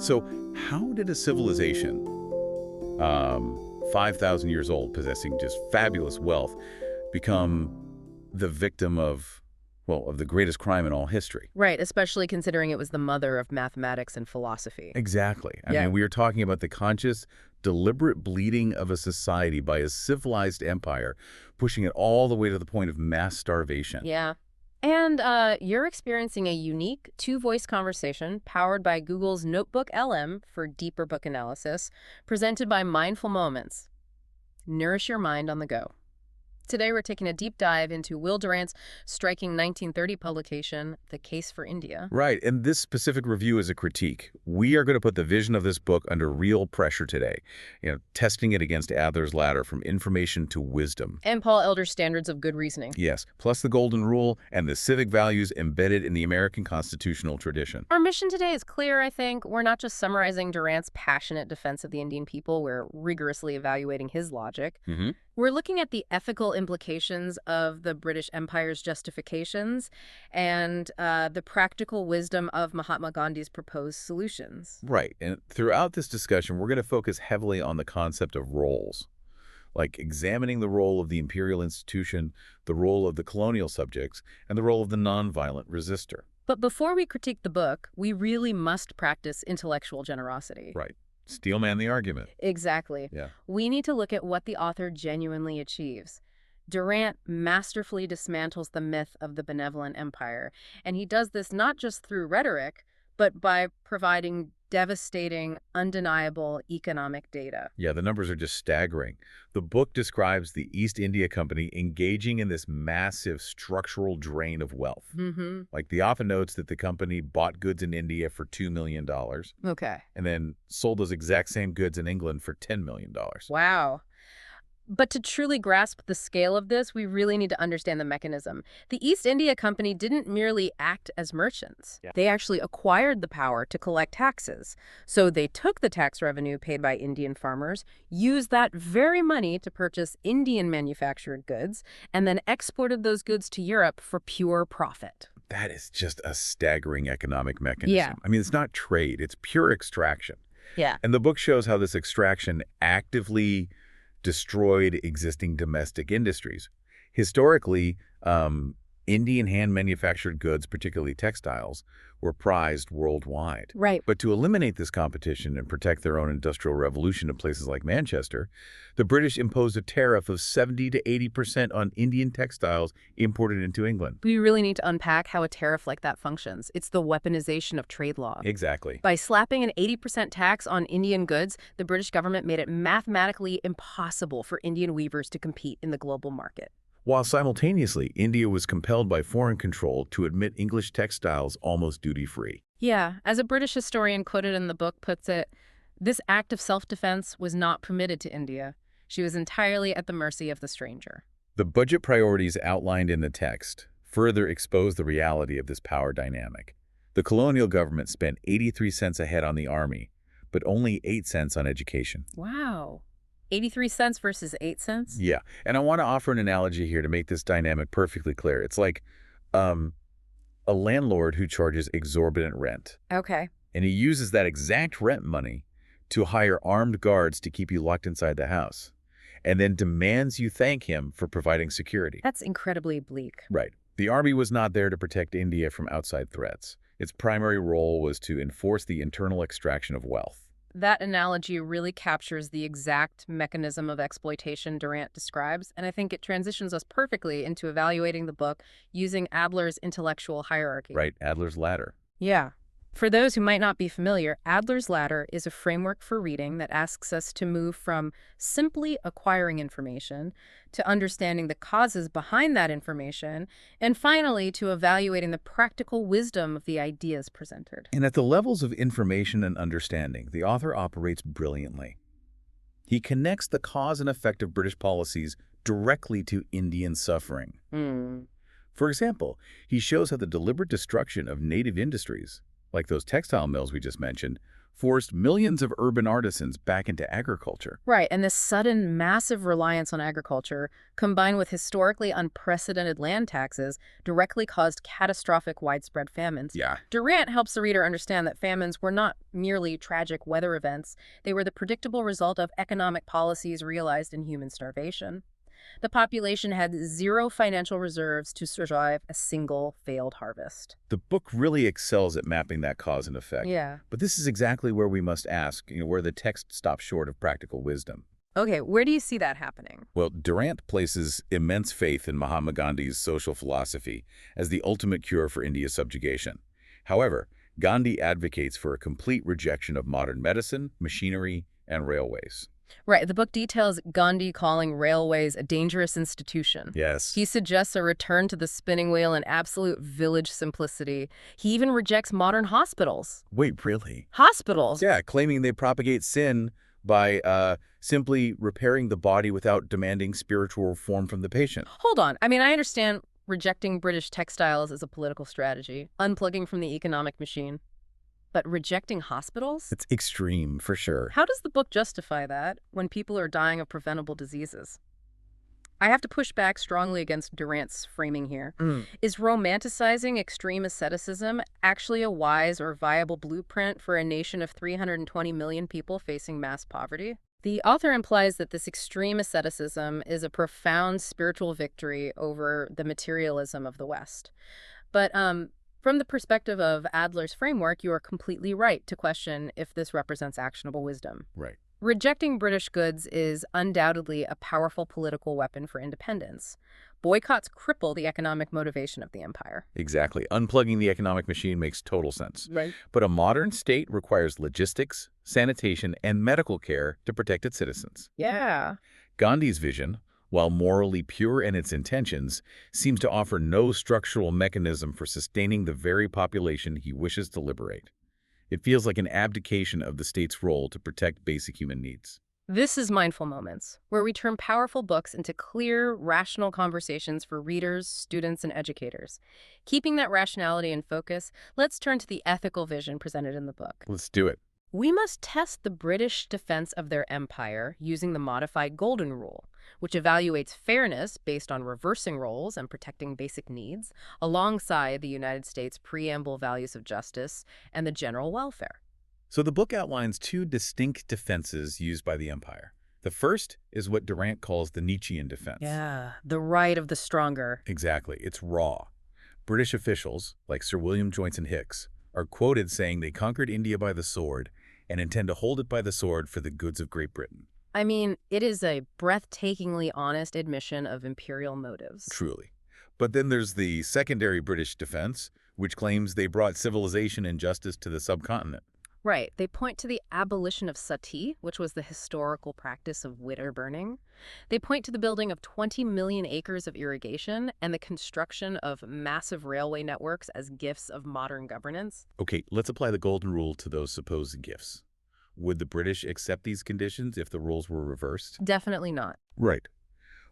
So how did a civilization, 5,000 years old, possessing just fabulous wealth, become the victim of, well, of the greatest crime in all history? Right, especially considering it was the mother of mathematics and philosophy. Exactly. I Yeah. mean, we are talking about the conscious, deliberate bleeding of a society by a civilized empire, pushing it all the way to the point of mass starvation. Yeah. And you're experiencing a unique two-voice conversation powered by Google's Notebook LM for deeper book analysis, presented by Mindful Moments. Nourish your mind on the go. Today, we're taking a deep dive into Will Durant's striking 1930 publication, The Case for India. Right, and this specific review is a critique. We are going to put the vision of this book under real pressure today, testing it against Adler's ladder from information to wisdom. And Paul Elder's standards of good reasoning. Yes, plus the golden rule and the civic values embedded in the American constitutional tradition. Our mission today is clear, I think. We're not just summarizing Durant's passionate defense of the Indian people. We're rigorously evaluating his logic. Mm-hmm. We're looking at the ethical implications of the British Empire's justifications and the practical wisdom of Mahatma Gandhi's proposed solutions. Right, and throughout this discussion, we're going to focus heavily on the concept of roles, like examining the role of the imperial institution, the role of the colonial subjects, and the role of the nonviolent resistor. But before we critique the book, we really must practice intellectual generosity. Right. Steelman the argument. Exactly. Yeah. We need to look at what the author genuinely achieves. Durant masterfully dismantles the myth of the benevolent empire, and he does this not just through rhetoric, but by providing devastating, undeniable economic data. Yeah, the numbers are just staggering. The book describes the East India Company engaging in this massive structural drain of wealth. Mm-hmm. Like the author notes that the company bought goods in India for $2 million Okay. and then sold those exact same goods in England for $10 million. Wow. But to truly grasp the scale of this, we really need to understand the mechanism. The East India Company didn't merely act as merchants. Yeah. They actually acquired the power to collect taxes. So they took the tax revenue paid by Indian farmers, used that very money to purchase Indian manufactured goods, and then exported those goods to Europe for pure profit. That is just a staggering economic mechanism. Yeah. I mean, it's not trade, it's pure extraction. Yeah. And the book shows how this extraction actively destroyed existing domestic industries. Historically, Indian hand-manufactured goods, particularly textiles, were prized worldwide. Right. But to eliminate this competition and protect their own industrial revolution in places like Manchester, the British imposed a tariff of 70 to 80% on Indian textiles imported into England. We really need to unpack how a tariff like that functions. It's the weaponization of trade law. Exactly. By slapping an 80% tax on Indian goods, the British government made it mathematically impossible for Indian weavers to compete in the global market. While simultaneously, India was compelled by foreign control to admit English textiles almost duty-free. Yeah, as a British historian quoted in the book puts it, this act of self-defense was not permitted to India. She was entirely at the mercy of the stranger. The budget priorities outlined in the text further expose the reality of this power dynamic. The colonial government spent 83 cents a head on the army, but only 8 cents on education. Wow. 83 cents versus 8 cents? Yeah, and I want to offer an analogy here to make this dynamic perfectly clear. It's like a landlord who charges exorbitant rent. Okay. And he uses that exact rent money to hire armed guards to keep you locked inside the house, and then demands you thank him for providing security. That's incredibly bleak. Right. The army was not there to protect India from outside threats. Its primary role was to enforce the internal extraction of wealth. That analogy really captures the exact mechanism of exploitation Durant describes, and I think it transitions us perfectly into evaluating the book using Adler's intellectual hierarchy. Right, Adler's ladder. Yeah. For those who might not be familiar, Adler's ladder is a framework for reading that asks us to move from simply acquiring information to understanding the causes behind that information, and finally to evaluating the practical wisdom of the ideas presented. And at the levels of information and understanding, the author operates brilliantly. He connects the cause and effect of British policies directly to Indian suffering. For example, he shows how the deliberate destruction of native industries, like those textile mills we just mentioned, forced millions of urban artisans back into agriculture. Right, and this sudden, massive reliance on agriculture, combined with historically unprecedented land taxes, directly caused catastrophic widespread famines. Yeah. Durant helps the reader understand that famines were not merely tragic weather events, they were the predictable result of economic policies realized in human starvation. The population had zero financial reserves to survive a single failed harvest. The book really excels at mapping that cause and effect. Yeah. But this is exactly where we must ask, where the text stops short of practical wisdom. Okay, where do you see that happening? Well, Durant places immense faith in Mahatma Gandhi's social philosophy as the ultimate cure for India's subjugation. However, Gandhi advocates for a complete rejection of modern medicine, machinery, and railways. Right, the book details Gandhi calling railways a dangerous institution. Yes. He suggests a return to the spinning wheel and absolute village simplicity. He even rejects modern hospitals. Wait, really? Hospitals? Yeah, claiming they propagate sin by simply repairing the body without demanding spiritual reform from the patient. Hold on. I mean, I understand rejecting British textiles as a political strategy, unplugging from the economic machine. But rejecting hospitals? It's extreme, for sure. How does the book justify that when people are dying of preventable diseases? I have to push back strongly against Durant's framing here. Is romanticizing extreme asceticism actually a wise or viable blueprint for a nation of 320 million people facing mass poverty? The author implies that this extreme asceticism is a profound spiritual victory over the materialism of the West. But from the perspective of Adler's framework, you are completely right to question if this represents actionable wisdom. Right. Rejecting British goods is undoubtedly a powerful political weapon for independence. Boycotts cripple the economic motivation of the empire. Exactly. Unplugging the economic machine makes total sense. Right. But a modern state requires logistics, sanitation, and medical care to protect its citizens. Yeah. Gandhi's vision, while morally pure in its intentions, seems to offer no structural mechanism for sustaining the very population he wishes to liberate. It feels like an abdication of the state's role to protect basic human needs. This is Mindful Moments, where we turn powerful books into clear, rational conversations for readers, students, and educators. Keeping that rationality in focus, let's turn to the ethical vision presented in the book. Let's do it. We must test the British defense of their empire using the modified Golden Rule, which evaluates fairness based on reversing roles and protecting basic needs, alongside the United States' preamble values of justice and the general welfare. So the book outlines two distinct defenses used by the empire. The first is what Durant calls the Nietzschean defense. Yeah, the right of the stronger. Exactly. It's raw. British officials, like Sir William Joynson Hicks, are quoted saying they conquered India by the sword and intend to hold it by the sword for the goods of Great Britain. I mean, it is a breathtakingly honest admission of imperial motives. Truly. But then there's the secondary British defense, which claims they brought civilization and justice to the subcontinent. Right. They point to the abolition of sati, which was the historical practice of widow burning. They point to the building of 20 million acres of irrigation and the construction of massive railway networks as gifts of modern governance. Okay, let's apply the Golden Rule to those supposed gifts. Would the British accept these conditions if the rules were reversed? Definitely not. Right.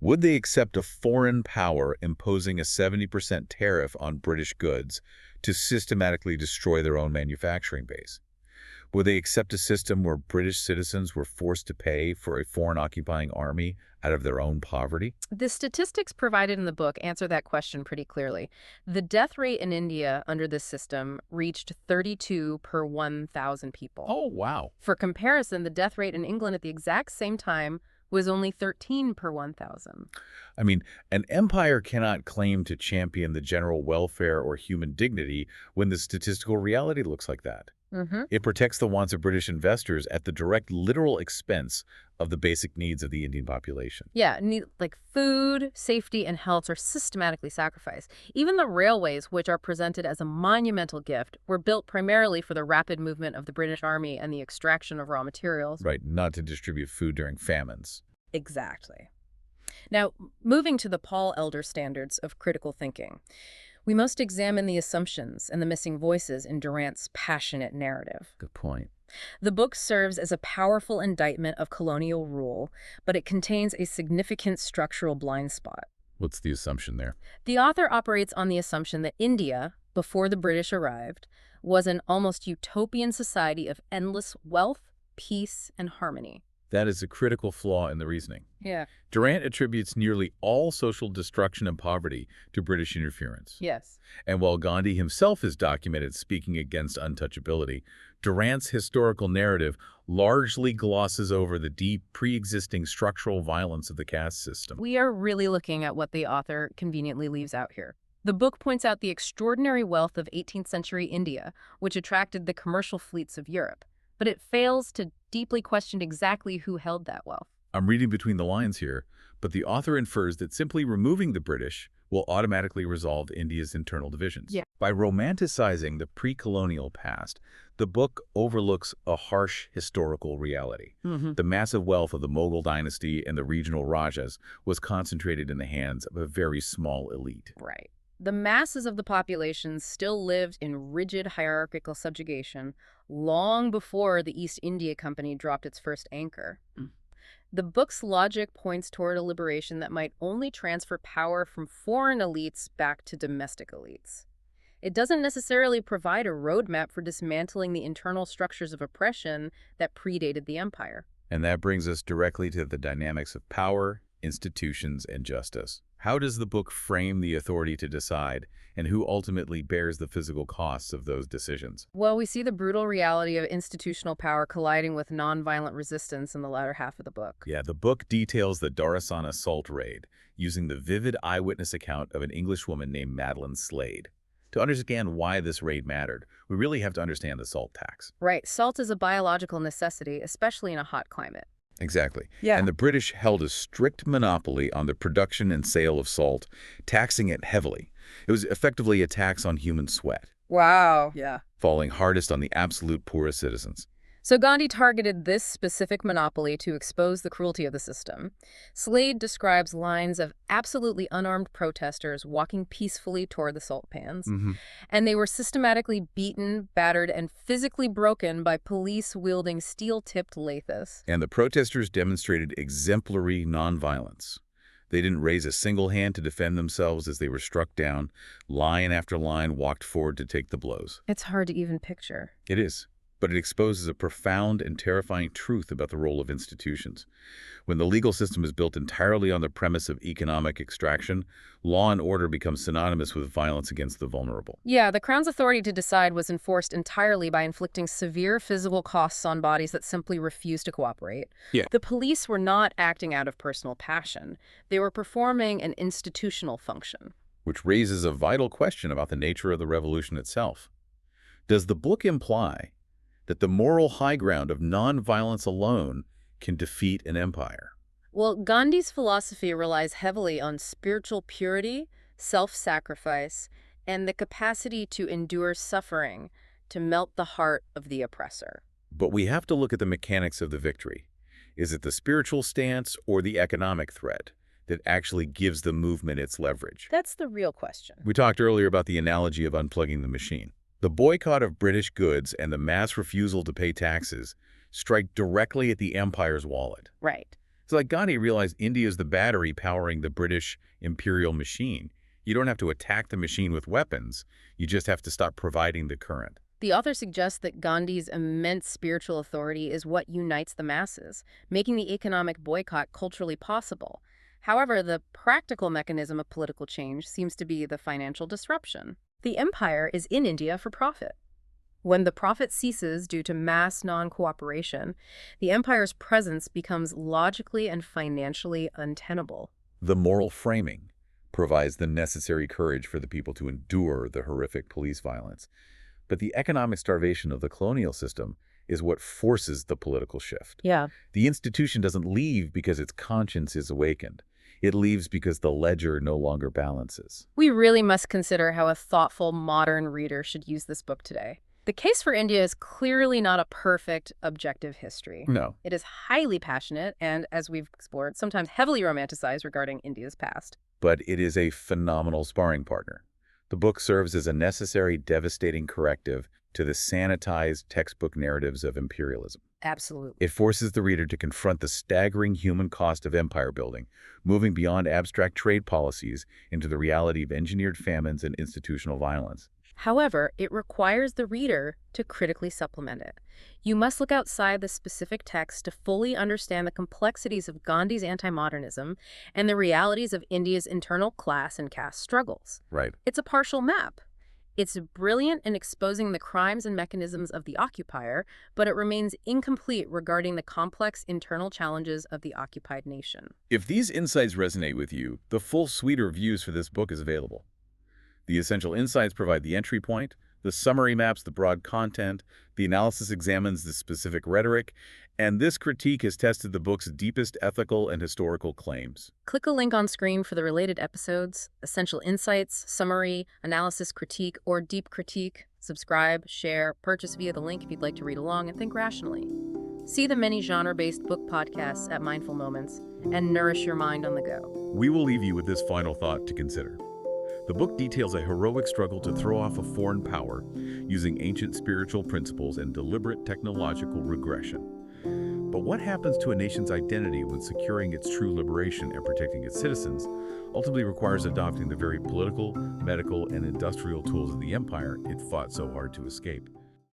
Would they accept a foreign power imposing a 70% tariff on British goods to systematically destroy their own manufacturing base? Would they accept a system where British citizens were forced to pay for a foreign occupying army out of their own poverty? The statistics provided in the book answer that question pretty clearly. The death rate in India under this system reached 32 per 1,000 people. Oh, wow. For comparison, the death rate in England at the exact same time was only 13 per 1,000. I mean, an empire cannot claim to champion the general welfare or human dignity when the statistical reality looks like that. It protects the wants of British investors at the direct literal expense of the basic needs of the Indian population. Yeah, like food, safety, and health are systematically sacrificed. Even the railways, which are presented as a monumental gift, were built primarily for the rapid movement of the British Army and the extraction of raw materials. Right, not to distribute food during famines. Exactly. Now, moving to the Paul Elder standards of critical thinking, we must examine the assumptions and the missing voices in Durant's passionate narrative. Good point. The book serves as a powerful indictment of colonial rule, but it contains a significant structural blind spot. What's the assumption there? The author operates on the assumption that India, before the British arrived, was an almost utopian society of endless wealth, peace, and harmony. That is a critical flaw in the reasoning. Yeah. Durant attributes nearly all social destruction and poverty to British interference. Yes. And while Gandhi himself is documented speaking against untouchability, Durant's historical narrative largely glosses over the deep, pre-existing structural violence of the caste system. We are really looking at what the author conveniently leaves out here. The book points out the extraordinary wealth of 18th century India, which attracted the commercial fleets of Europe, but it fails to deeply question exactly who held that wealth. I'm reading between the lines here, but the author infers that simply removing the British will automatically resolve India's internal divisions. Yeah. By romanticizing the pre-colonial past, the book overlooks a harsh historical reality. The massive wealth of the Mughal dynasty and the regional rajas was concentrated in the hands of a very small elite. Right. The masses of the population still lived in rigid hierarchical subjugation long before the East India Company dropped its first anchor. The book's logic points toward a liberation that might only transfer power from foreign elites back to domestic elites. It doesn't necessarily provide a roadmap for dismantling the internal structures of oppression that predated the empire. And that brings us directly to the dynamics of power, institutions, and justice. How does the book frame the authority to decide, and who ultimately bears the physical costs of those decisions? Well, we see the brutal reality of institutional power colliding with nonviolent resistance in the latter half of the book. Yeah, the book details the Darasan assault raid, using the vivid eyewitness account of an Englishwoman named Madeline Slade. To understand why this raid mattered, we really have to understand the salt tax. Right. Salt is a biological necessity, especially in a hot climate. Exactly. Yeah. And the British held a strict monopoly on the production and sale of salt, taxing it heavily. It was effectively a tax on human sweat, Wow. Yeah. falling hardest on the absolute poorest citizens. So Gandhi targeted this specific monopoly to expose the cruelty of the system. Slade describes lines of absolutely unarmed protesters walking peacefully toward the salt pans, and they were systematically beaten, battered, and physically broken by police wielding steel-tipped lathis. And the protesters demonstrated exemplary nonviolence. They didn't raise a single hand to defend themselves as they were struck down. Line after line walked forward to take the blows. It's hard to even picture. It is. But it exposes a profound and terrifying truth about the role of institutions. When the legal system is built entirely on the premise of economic extraction, law and order becomes synonymous with violence against the vulnerable. Yeah, the Crown's authority to decide was enforced entirely by inflicting severe physical costs on bodies that simply refused to cooperate. Yeah. The police were not acting out of personal passion. They were performing an institutional function. Which raises a vital question about the nature of the revolution itself. Does the book imply that the moral high ground of nonviolence alone can defeat an empire? Well, Gandhi's philosophy relies heavily on spiritual purity, self-sacrifice, and the capacity to endure suffering to melt the heart of the oppressor. But we have to look at the mechanics of the victory. Is it the spiritual stance or the economic threat that actually gives the movement its leverage? That's the real question. We talked earlier about the analogy of unplugging the machine. The boycott of British goods and the mass refusal to pay taxes strike directly at the empire's wallet. Right. It's like Gandhi realized India is the battery powering the British imperial machine. You don't have to attack the machine with weapons. You just have to stop providing the current. The author suggests that Gandhi's immense spiritual authority is what unites the masses, making the economic boycott culturally possible. However, the practical mechanism of political change seems to be the financial disruption. The empire is in India for profit. When the profit ceases due to mass non-cooperation, the empire's presence becomes logically and financially untenable. The moral framing provides the necessary courage for the people to endure the horrific police violence. But the economic starvation of the colonial system is what forces the political shift. Yeah. The institution doesn't leave because its conscience is awakened. It leaves because the ledger no longer balances. We really must consider how a thoughtful, modern reader should use this book today. The case for India is clearly not a perfect, objective history. No. It is highly passionate and, as we've explored, sometimes heavily romanticized regarding India's past. But it is a phenomenal sparring partner. The book serves as a necessary, devastating corrective to the sanitized textbook narratives of imperialism. Absolutely. It forces the reader to confront the staggering human cost of empire building, moving beyond abstract trade policies into the reality of engineered famines and institutional violence. However, it requires the reader to critically supplement it. You must look outside the specific text to fully understand the complexities of Gandhi's anti-modernism and the realities of India's internal class and caste struggles. Right. It's a partial map. It's brilliant in exposing the crimes and mechanisms of the occupier, but it remains incomplete regarding the complex internal challenges of the occupied nation. If these insights resonate with you, the full suite of reviews for this book is available. The essential insights provide the entry point, the summary maps the broad content, the analysis examines the specific rhetoric, and this critique has tested the book's deepest ethical and historical claims. Click a link on screen for the related episodes, essential insights, summary, analysis critique, or deep critique. Subscribe, share, purchase via the link if you'd like to read along and think rationally. See the many genre-based book podcasts at Mindful Moments and nourish your mind on the go. We will leave you with this final thought to consider. The book details a heroic struggle to throw off a foreign power using ancient spiritual principles and deliberate technological regression. But what happens to a nation's identity when securing its true liberation and protecting its citizens ultimately requires adopting the very political, medical, and industrial tools of the empire it fought so hard to escape?